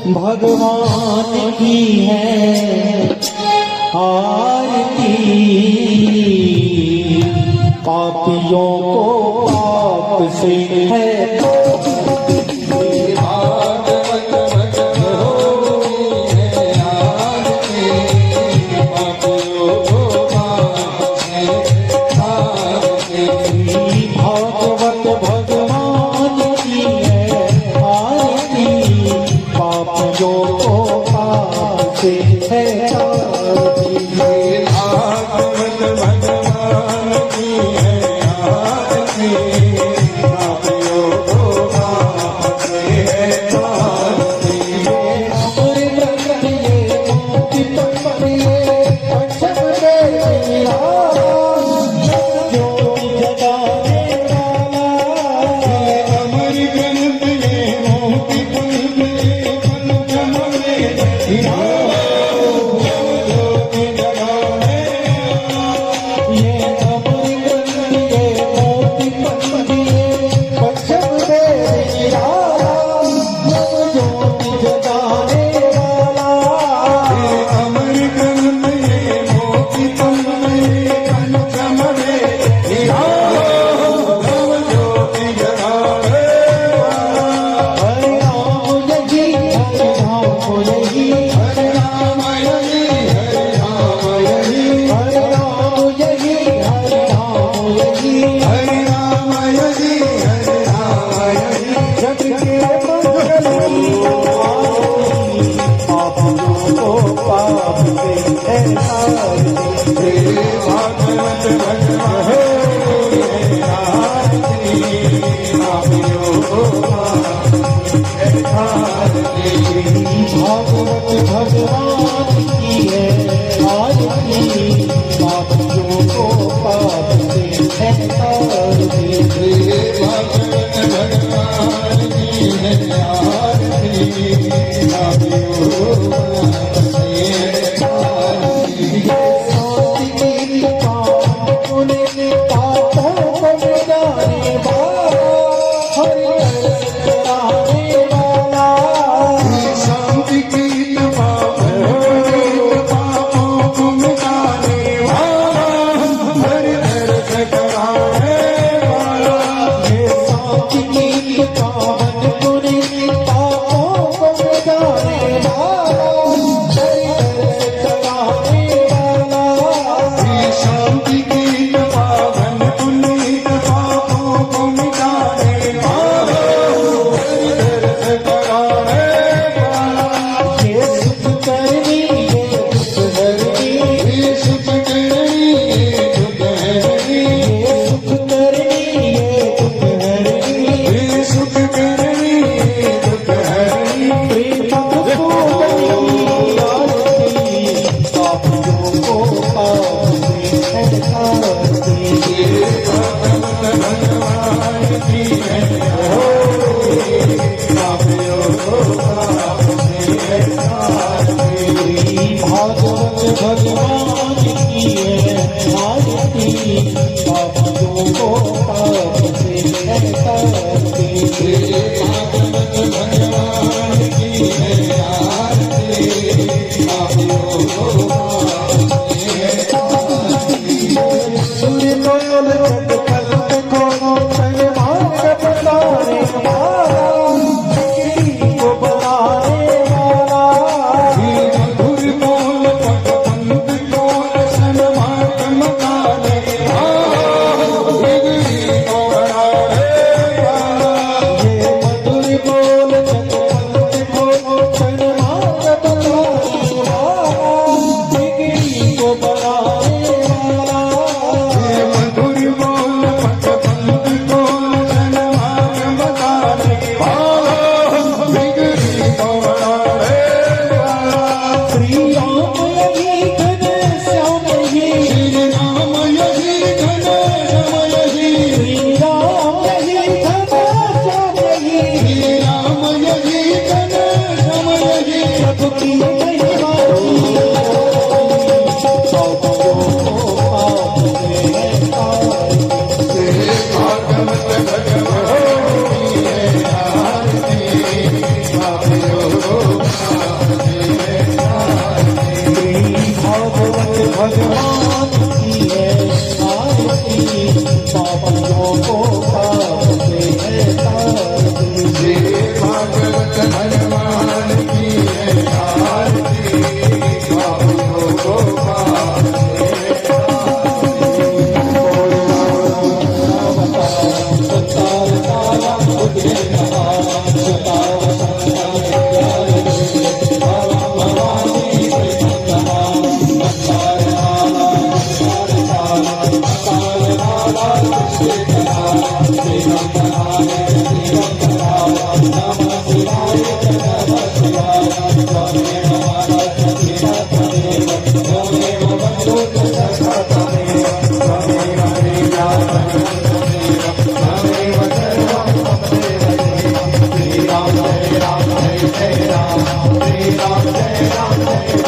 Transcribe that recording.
भगवान की है आरती, पापियों को पाप से है भगवान की है आरती, पापियों को पाप से है तारती। भगवान की है आरती, पापियों को पाप से है तारती। पापों को मिटाने वाला, भगवान की है आरती, पापियों को पाप से है तारती। भगवान की है आरती, पापियों को पाप से है तारती। सूर्य लोल जगत को सन्मान बताने वाला, को बनाने वाला, भगवान की है आरती, पापियों को पाप से है तारती। जय भागवत हनुमान की है आरती, पापियों को पाप से तारती। संतार काला उदय कहा, सताव संतान प्यारे बाबा भवानी कहा, संतार काला संतार काला कृष्ण कहा, श्रीराम कहाने श्रीराम कहा, नमः शिवाय नमः शिवाय, त्वमेव माता पिता त्वमेव, त्वमेव बन्धु सखा त्वमेव, त्वमेव प्रिया त्वमेव, त्वमेव सर्वं त्वमेव। श्रीराम जय राम जय जय राम, श्रीराम जय राम जय